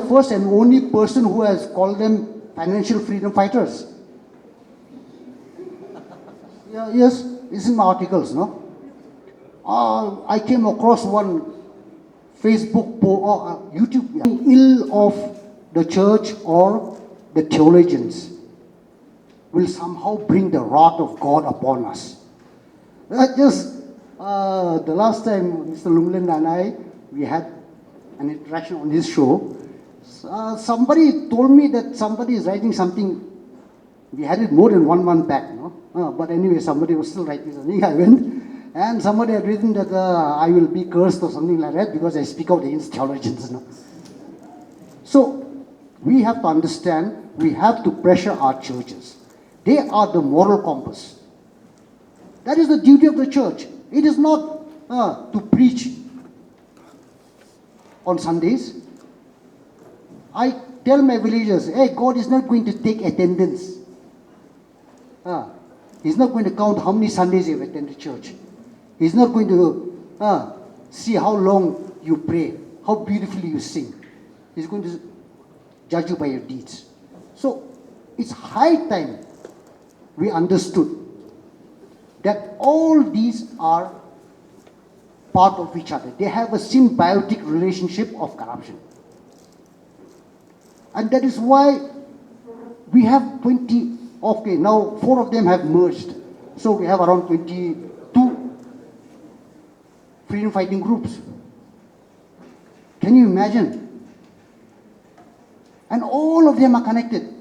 first and only person who has called them financial freedom fighters. Yeah, yes, it's in my articles, no? I came across one Facebook or YouTube, ill of the church or the theologians will somehow bring the wrath of God upon us. Just the last time Mr. Lunglen and I, we had an interaction on this show. Somebody told me that somebody is writing something. We had it more than 1 month back, no? But anyway, somebody was still writing something. I went, and somebody had written that I will be cursed or something like that because I speak out against theologians. No? So we have to understand, we have to pressure our churches. They are the moral compass. That is the duty of the church. It is not to preach on Sundays. I tell my villagers, hey, God is not going to take attendance. He's not going to count how many Sundays you've attended church. He's not going to see how long you pray, how beautifully you sing. He's going to judge you by your deeds. So it's high time we understood that all these are part of each other. They have a symbiotic relationship of corruption. And that is why we have 20, okay, now 4 of them have merged. So we have around 22 freedom fighting groups. Can you imagine? And all of them are connected.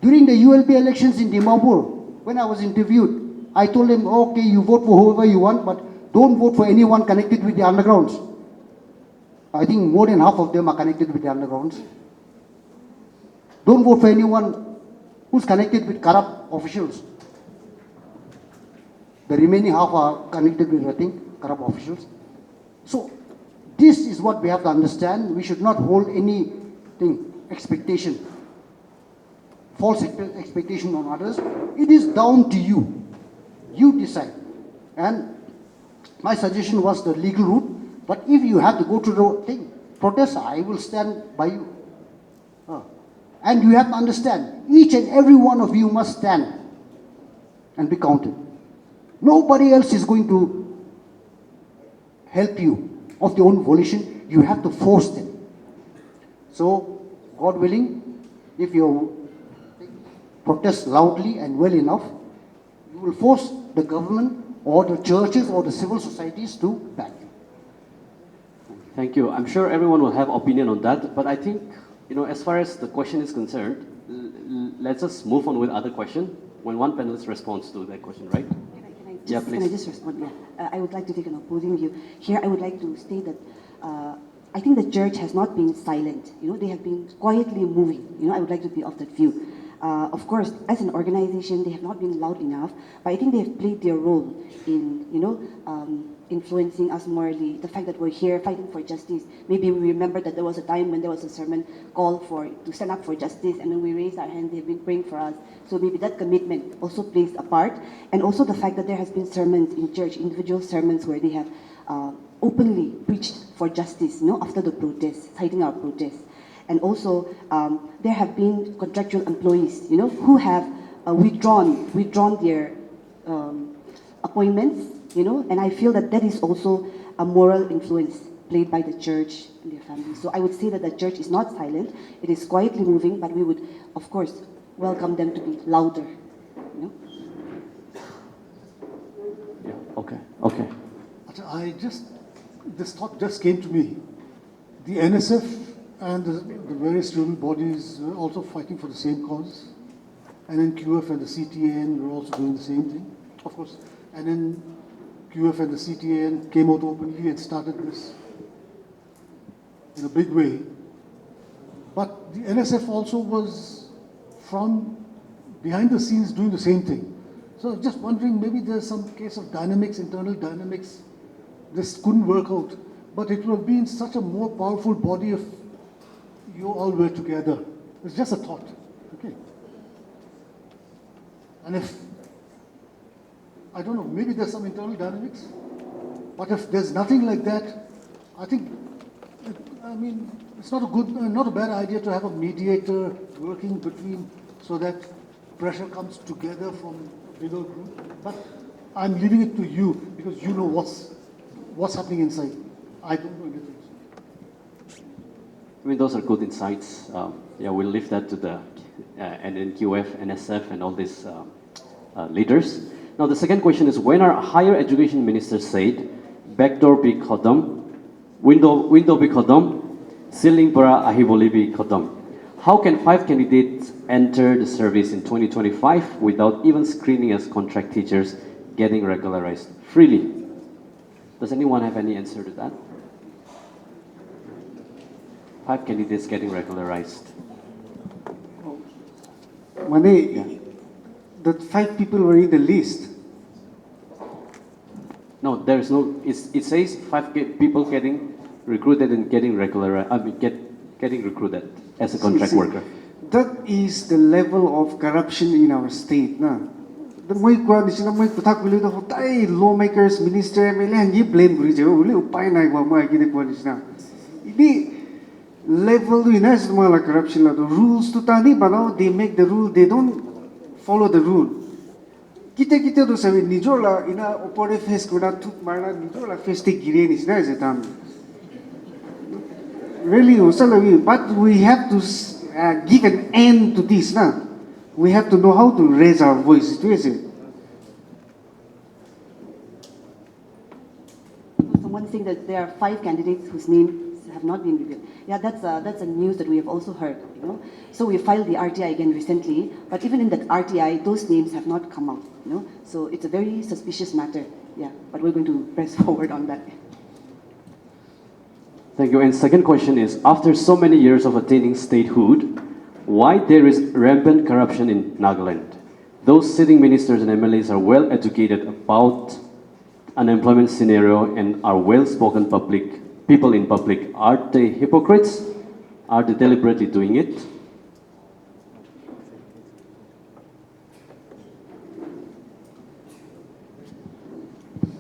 During the ULB elections in Dimapur, when I was interviewed, I told them, okay, you vote for whoever you want, but don't vote for anyone connected with the undergrounds. I think more than half of them are connected with the undergrounds. Don't vote for anyone who's connected with corrupt officials. The remaining half are connected with, I think, corrupt officials. So this is what we have to understand. We should not hold anything, expectation, false expectation on others. It is down to you. You decide. And my suggestion was the legal route. But if you have to go to the thing, protest, I will stand by you. And you have to understand, each and every one of you must stand and be counted. Nobody else is going to help you of their own volition. You have to force them. So, God willing, if you protest loudly and well enough, you will force the government or the churches or the civil societies to back you. Thank you. I'm sure everyone will have opinion on that, but I think, as far as the question is concerned, let's just move on with other question when one panelist responds to that question, right? Can I just respond? Yeah. I would like to take an opposing view. Here, I would like to state that I think the church has not been silent. They have been quietly moving. I would like to be of that view. Of course, as an organization, they have not been loud enough, but I think they have played their role in, influencing us morally. The fact that we're here fighting for justice. Maybe we remember that there was a time when there was a sermon call to stand up for justice, and when we raised our hands, they've been praying for us. So maybe that commitment also plays a part. And also the fact that there has been sermons in church, individual sermons where they have openly preached for justice, after the protests, citing our protests. And also, there have been contractual employees, who have withdrawn their appointments, and I feel that that is also a moral influence played by the church and their families. So I would say that the church is not silent; it is quietly moving, but we would, of course, welcome them to be louder. Yeah. Okay. This thought just came to me. The NSF and the various student bodies were also fighting for the same cause. And then QF and the CTAN were also doing the same thing, of course. And then QF and the CTAN came out openly and started this in a big way. But the NSF also was from behind the scenes doing the same thing. So just wondering, maybe there's some case of dynamics, internal dynamics. This couldn't work out. But it would have been such a more powerful body if you all were together. It's just a thought. Okay. And if, I don't know, maybe there's some internal dynamics. But if there's nothing like that, I think I mean, it's not a good, not a bad idea to have a mediator working between so that pressure comes together from a bigger group. But I'm leaving it to you because you know what's happening inside. I don't know anything. I mean, those are good insights. Yeah, we'll leave that to the NNQF, NSF, and all these leaders. Now, the second question is, when our higher education minister said, backdoor be khatam, window be khatam, ceiling para ahi boli be khatam, how can 5 candidates enter the service in 2025 without even screening as contract teachers getting regularized freely? Does anyone have any answer to that? 5 candidates getting regularized. Mane, that 5 people were in the list. No, there is no. It says 5 people getting recruited and getting regularized. I mean, getting recruited as a contract worker. That is the level of corruption in our state. Na. The moi coalition, moi puthak bili the hotai lawmakers, minister, MLA, and ye blame guri jo. Ule upai na iwa moi agine coalition. Ini level tu ina is mala corruption la. The rules tu tani banao. They make the rule. They don't follow the rule. Kita tu sabi nijor la ina opore face kuna thuk marna nijor la face te gire nis na is etam. Really, but we have to give an end to this. Na? We have to know how to raise our voice. Someone saying that there are 5 candidates whose names have not been revealed. Yeah, that's a news that we have also heard. You know, so we filed the RTI again recently, but even in that RTI, those names have not come out. You know, so it's a very suspicious matter. Yeah, but we're going to press forward on that. Thank you. And second question is, after so many years of attaining statehood, why there is rampant corruption in Nagaland? Those sitting ministers and MLAs are well educated about unemployment scenario and are well-spoken people in public. Are they hypocrites? Are they deliberately doing it?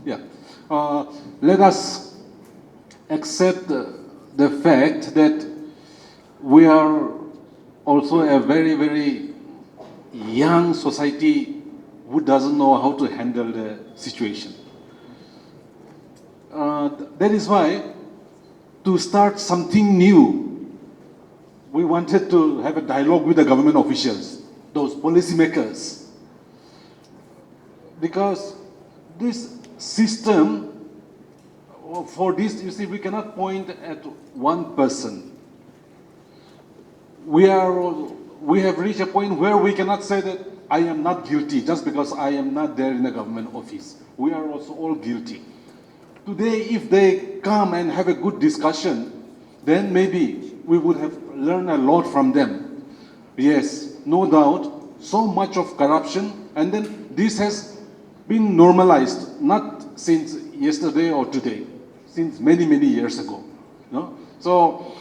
Yeah. Let us accept the fact that we are also a very, very young society who doesn't know how to handle the situation. That is why, to start something new, we wanted to have a dialogue with the government officials, those policymakers. Because this system, for this, you see, we cannot point at one person. We have reached a point where we cannot say that I am not guilty just because I am not there in a government office. We are also all guilty. Today, if they come and have a good discussion, then maybe we would have learned a lot from them. Yes, no doubt, so much of corruption, and then this has been normalized, not since yesterday or today, since many, many years ago. No? So,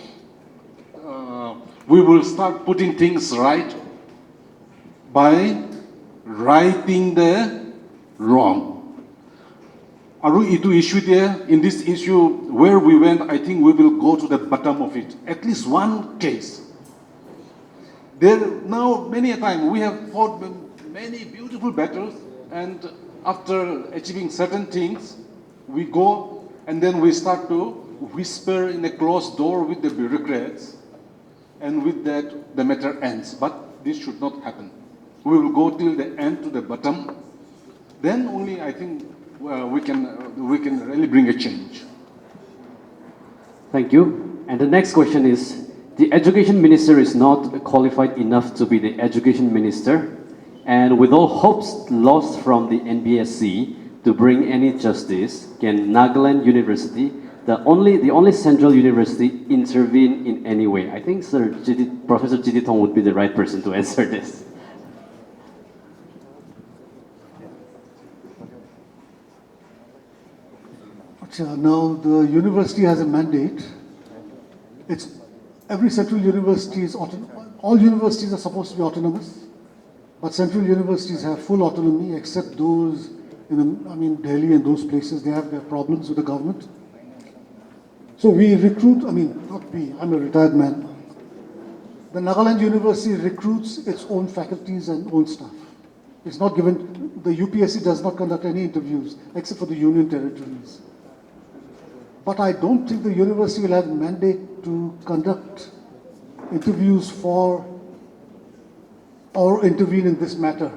we will start putting things right by righting the wrong. Aru itu issue there, in this issue where we went, I think we will go to the bottom of it. At least one case. There now, many a time, we have fought many beautiful battles, and after achieving certain things, we go and then we start to whisper in a closed door with the bureaucrats, and with that, the matter ends. But this should not happen. We will go till the end, to the bottom. Then only, I think, we can really bring a change. Thank you. And the next question is, the education minister is not qualified enough to be the education minister, and with all hopes lost from the NBSC to bring any justice, can Nagaland University, the only central university, intervene in any way? I think Professor Chidi Thong would be the right person to answer this. Now, the university has a mandate. Every central university is autonomous. All universities are supposed to be autonomous, but central universities have full autonomy, except those in Delhi and those places. They have their problems with the government. So we recruit, I mean, not we, I'm a retired man. The Nagaland University recruits its own faculties and own staff. It's not given, the UPSC does not conduct any interviews except for the union territories. But I don't think the university will have a mandate to conduct interviews for or intervene in this matter.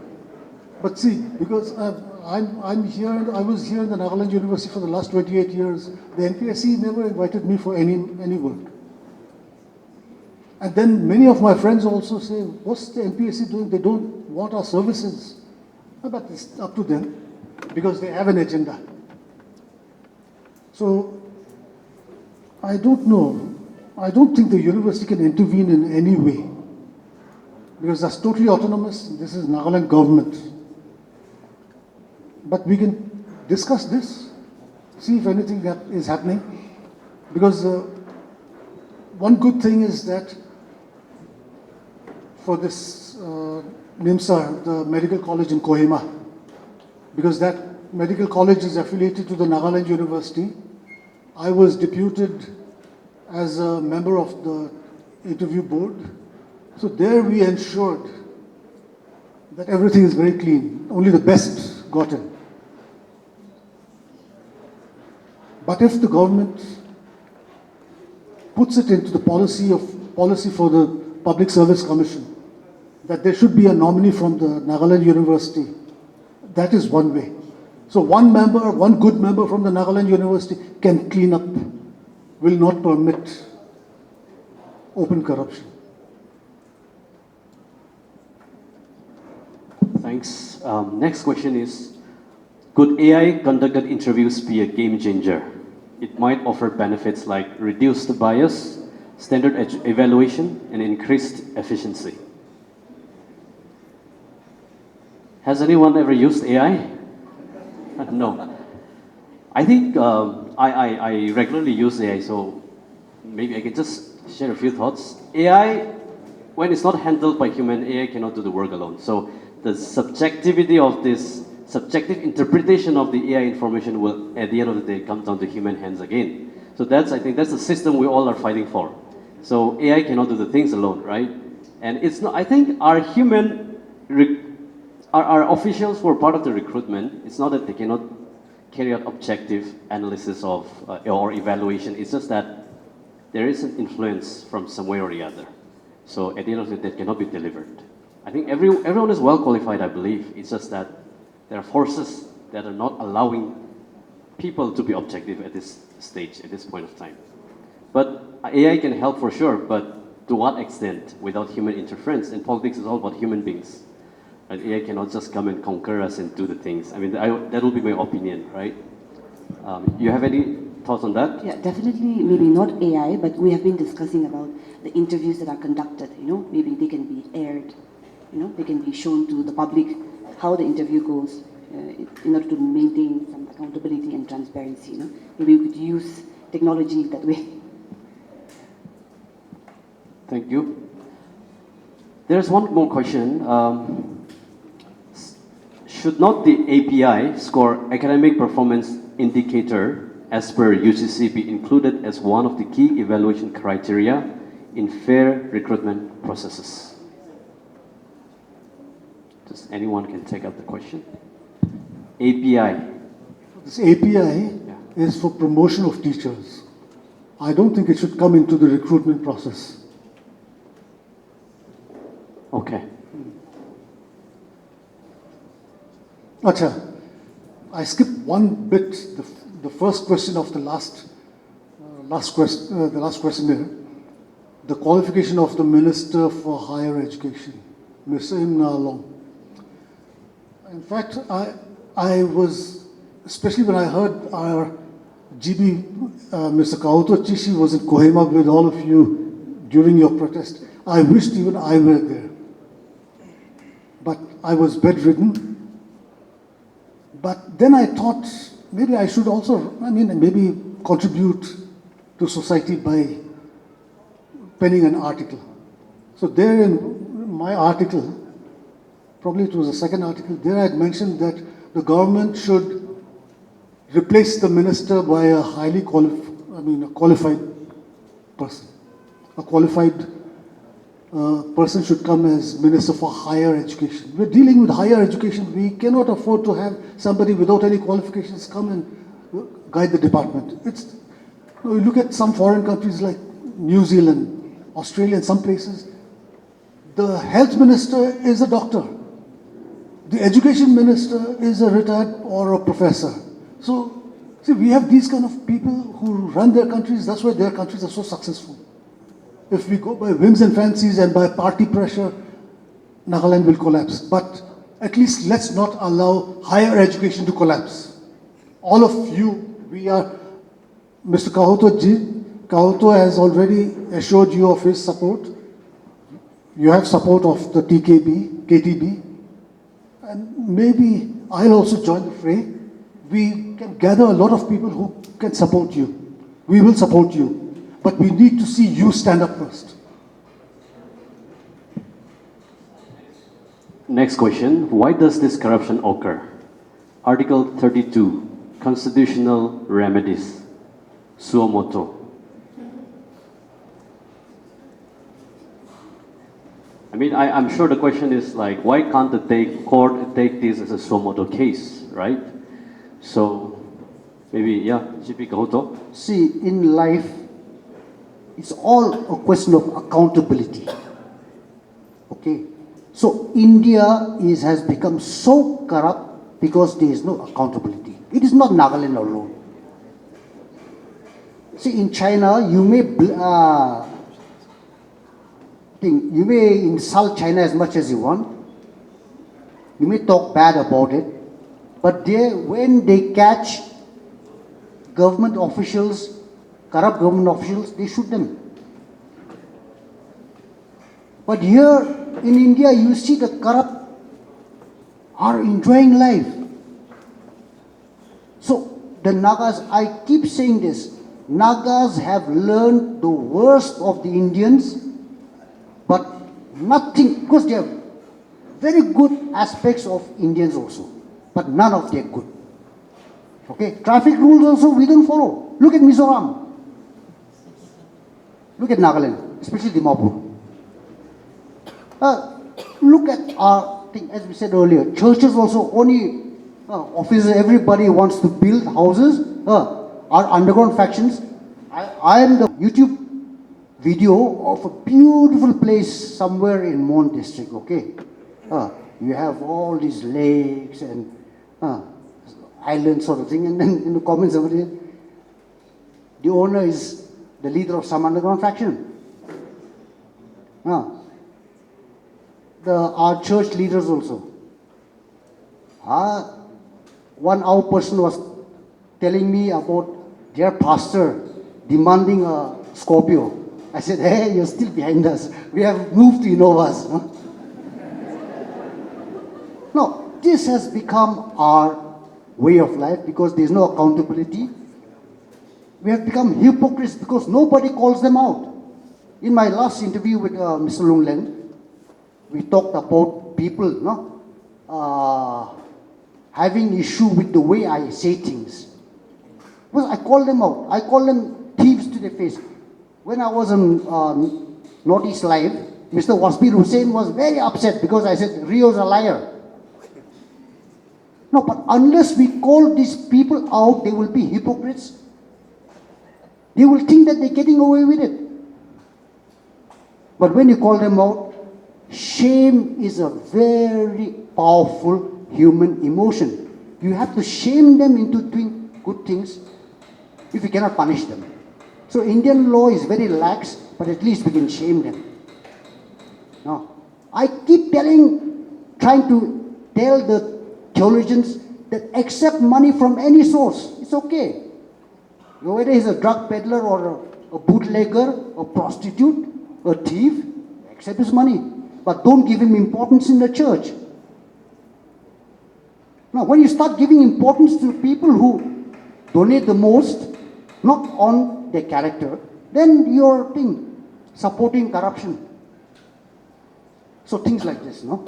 But see, because I'm here, I was here in the Nagaland University for the last 28 years, the NPSC never invited me for any work. And then many of my friends also say, what's the NPSC doing? They don't want our services. But it's up to them, because they have an agenda. So, I don't know. I don't think the university can intervene in any way, because that's totally autonomous. This is Nagaland government. But we can discuss this, see if anything is happening. Because one good thing is that for this NIMSA, the medical college in Kohima, because that medical college is affiliated to the Nagaland University, I was deputed as a member of the interview board. So there we ensured that everything is very clean, only the best got in. But if the government puts it into the policy for the Public Service Commission, that there should be a nominee from the Nagaland University, that is one way. So one good member from the Nagaland University can clean up, will not permit open corruption. Thanks. Next question is, could AI conducted interviews be a game changer? It might offer benefits like reduced bias, standard evaluation, and increased efficiency. Has anyone ever used AI? No. I think I regularly use AI, so maybe I can just share a few thoughts. AI, when it's not handled by human, AI cannot do the work alone. So the subjectivity of this, subjective interpretation of the AI information will, at the end of the day, come down to human hands again. So I think that's the system we all are fighting for. So AI cannot do the things alone, right? And it's not, I think our our officials who are part of the recruitment, it's not that they cannot carry out objective analysis of or evaluation. It's just that there is an influence from somewhere or the other. So at the end of the day, that cannot be delivered. I think everyone is well qualified, I believe. It's just that there are forces that are not allowing people to be objective at this stage, at this point of time. But AI can help for sure, but to what extent without human interference? And politics is all about human beings. And AI cannot just come and conquer us and do the things. I mean, that will be my opinion, right? You have any thoughts on that? Yeah, definitely, maybe not AI, but we have been discussing about the interviews that are conducted, maybe they can be aired, they can be shown to the public how the interview goes in order to maintain some accountability and transparency, Maybe we could use technology that way. Thank you. There's one more question. Should not the API score academic performance indicator as per UCC be included as one of the key evaluation criteria in fair recruitment processes? Just anyone can take up the question. API. This API is for promotion of teachers. I don't think it should come into the recruitment process. Okay. Acha, I skipped one bit, the first question of the last question there. The qualification of the Minister for Higher Education, Ms. Imna Long. In fact, I was, especially when I heard our GB, Mr. Kauto Chishi was in Kohima with all of you during your protest, I wished even I were there. But I was bedridden. But then I thought maybe I should also, maybe contribute to society by penning an article. So there in my article, probably it was the second article, there I had mentioned that the government should replace the minister by a highly qualified, a qualified person. A qualified person should come as Minister for Higher Education. We're dealing with higher education. We cannot afford to have somebody without any qualifications come and guide the department. You look at some foreign countries like New Zealand, Australia, and some places, the health minister is a doctor. The education minister is a retired or a professor. So, see, we have these kind of people who run their countries. That's why their countries are so successful. If we go by whims and fancies and by party pressure, Nagaland will collapse. But at least let's not allow higher education to collapse. All of you, we are, Mr. Kahoto has already assured you of his support. You have support of the KTB. And maybe I'll also join the fray. We can gather a lot of people who can support you. We will support you. But we need to see you stand up first. Next question. Why does this corruption occur? Article 32, Constitutional Remedies. Suomoto. I mean, I'm sure the question is like, why can't the court take this as a Suomoto case, right? So, maybe, yeah, GP Kahoto. See, in life, it's all a question of accountability. Okay? So India has become so corrupt because there is no accountability. It is not Nagaland alone. See, in China, you may insult China as much as you want. You may talk bad about it. But when they catch government officials, corrupt government officials, they shoot them. But here in India, you see the corrupt are enjoying life. So the Nagas, I keep saying this, Nagas have learned the worst of the Indians, but nothing, because they have very good aspects of Indians also, but none of them good. Okay, traffic rules also we don't follow. Look at Mizoram. Look at Nagaland, especially Dimapur. Look at our thing, as we said earlier, churches also only offices, everybody wants to build houses, our underground factions. I am the YouTube video of a beautiful place somewhere in Mon district, okay? You have all these lakes and islands sort of thing, and then in the comments somebody, the owner is the leader of some underground faction. Our church leaders also. One our person was telling me about their pastor demanding a Scorpio. I said, hey, you're still behind us. We have moved to Innovas. No, this has become our way of life because there's no accountability. We have become hypocrites because nobody calls them out. In my last interview with Mr. Lung Leng, we talked about people having issue with the way I say things. Because I call them out. I call them thieves to their face. When I was on Northeast Live, Mr. Wasbir Hussain was very upset because I said Rio's a liar. No, but unless we call these people out, they will be hypocrites. They will think that they're getting away with it. But when you call them out, shame is a very powerful human emotion. You have to shame them into doing good things if you cannot punish them. So Indian law is very lax, but at least we can shame them. Now, I keep trying to tell the theologians that accept money from any source. It's okay. Whether he's a drug peddler or a bootlegger, a prostitute, a thief, accept his money. But don't give him importance in the church. Now, when you start giving importance to people who donate the most, not on their character, then you're supporting corruption. So things like this, no?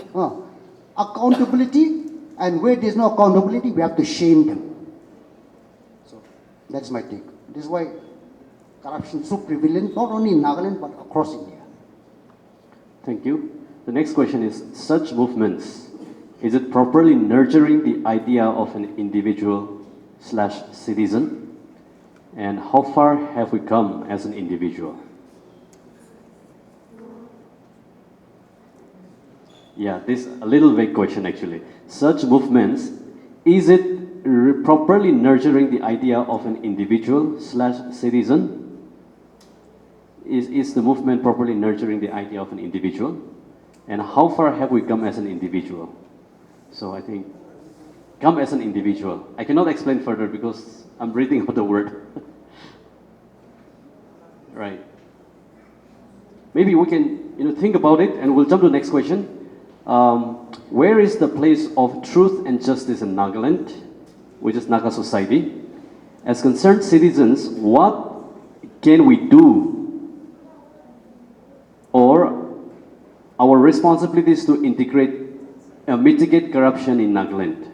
Accountability, and where there's no accountability, we have to shame them. So that's my take. This is why corruption so prevalent, not only in Nagaland but across India. Thank you. The next question is, such movements, is it properly nurturing the idea of an individual/citizen? And how far have we come as an individual? Yeah, this a little vague question actually. Such movements, is it properly nurturing the idea of an individual/citizen? Is the movement properly nurturing the idea of an individual? And how far have we come as an individual? So I think, come as an individual. I cannot explain further because I'm reading out the word. Right. Maybe we can think about it and we'll jump to the next question. Where is the place of truth and justice in Nagaland, which is Naga society? As concerned citizens, what can we do, or our responsibility is to mitigate corruption in Nagaland?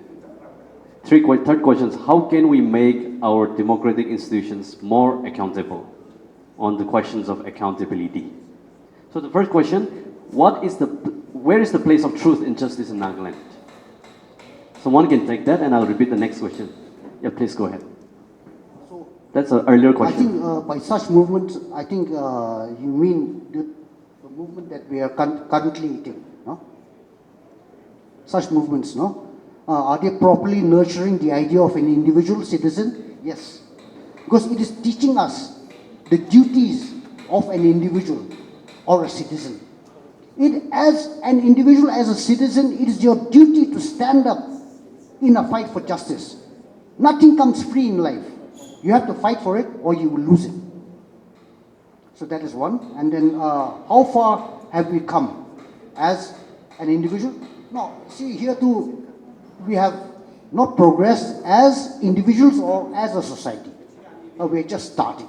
Third question is, how can we make our democratic institutions more accountable on the questions of accountability? So the first question, where is the place of truth and justice in Nagaland? Someone can take that and I'll repeat the next question. Yeah, please go ahead. So that's an earlier I question. think by such movements, I think you mean the movement that we are currently eating, no? Such movements, no? Are they properly nurturing the idea of an individual citizen? Yes. Because it is teaching us the duties of an individual or a citizen. As an individual, as a citizen, it is your duty to stand up in a fight for justice. Nothing comes free in life. You have to fight for it or you will lose it. So that is one. And then how far have we come as an individual? No, see here too, we have not progressed as individuals or as a society. We're just starting.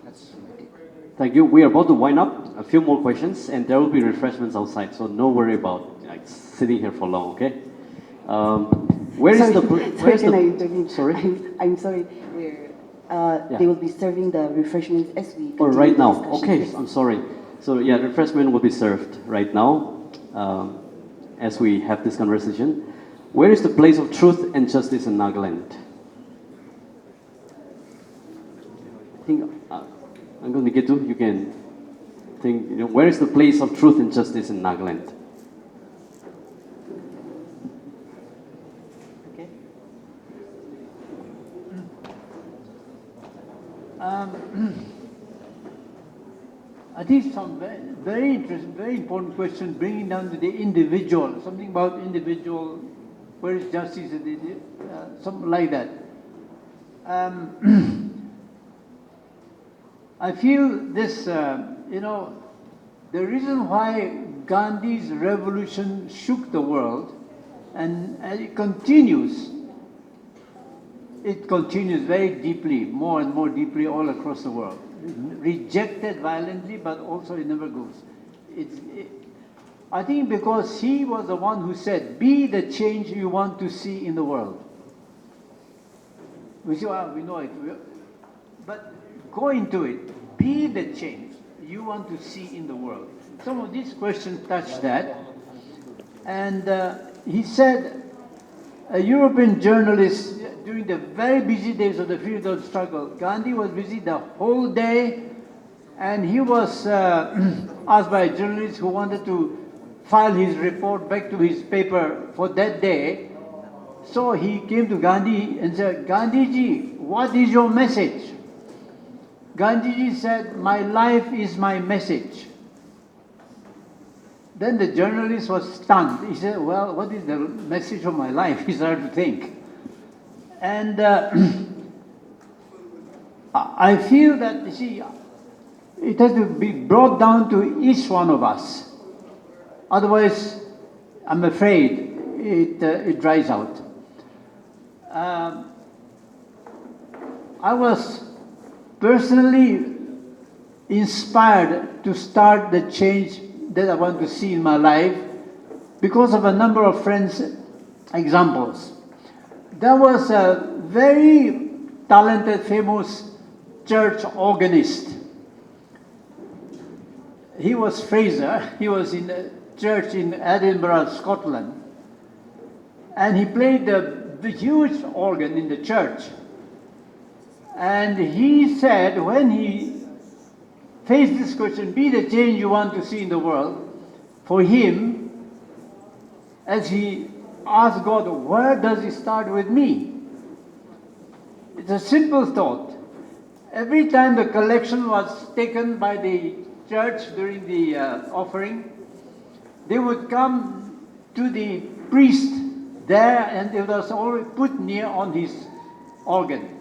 That's my take. Thank you. We are about to wind up. A few more questions, and there will be refreshments outside. So no worry about sitting here for long. Okay. Where is the? Can I intervene? Sorry. I'm sorry. They will be serving the refreshments as we continue right the now. discussion. Okay. Yes. I'm sorry. So yeah, refreshment will be served right now as we have this conversation. Where is the place of truth and justice in Nagaland? I think I'm going to get to. You can think. Where is the place of truth and justice in Nagaland? Okay. I think some very interesting, very important question, bringing down to the individual, something about individual, where is justice, something like that. I feel this, the reason why Gandhi's revolution shook the world, and it continues very deeply, more and more deeply all across the world. Rejected violently, but also it never goes. I think because he was the one who said, be the change you want to see in the world. We say, well, we know it. But go into it. Be the change you want to see in the world. Some of these questions touch that. And he said, a European journalist, during the very busy days of the freedom struggle, Gandhi was busy the whole day, and he was asked by a journalist who wanted to file his report back to his paper for that day. So he came to Gandhi and said, Gandhiji, what is your message? Gandhiji said, my life is my message. Then the journalist was stunned. He said, well, what is the message of my life? He started to think. And I feel that, you see, it has to be brought down to each one of us. Otherwise, I'm afraid it dries out. I was personally inspired to start the change that I want to see in my life because of a number of friends' examples. There was a very talented, famous church organist. He was Fraser. He was in a church in Edinburgh, Scotland. And he played the huge organ in the church. And he said, when he faced this question, be the change you want to see in the world, for him, as he asked God, where does it start with me? It's a simple thought. Every time the collection was taken by the church during the offering, they would come to the priest there, and it was always put near on his organ.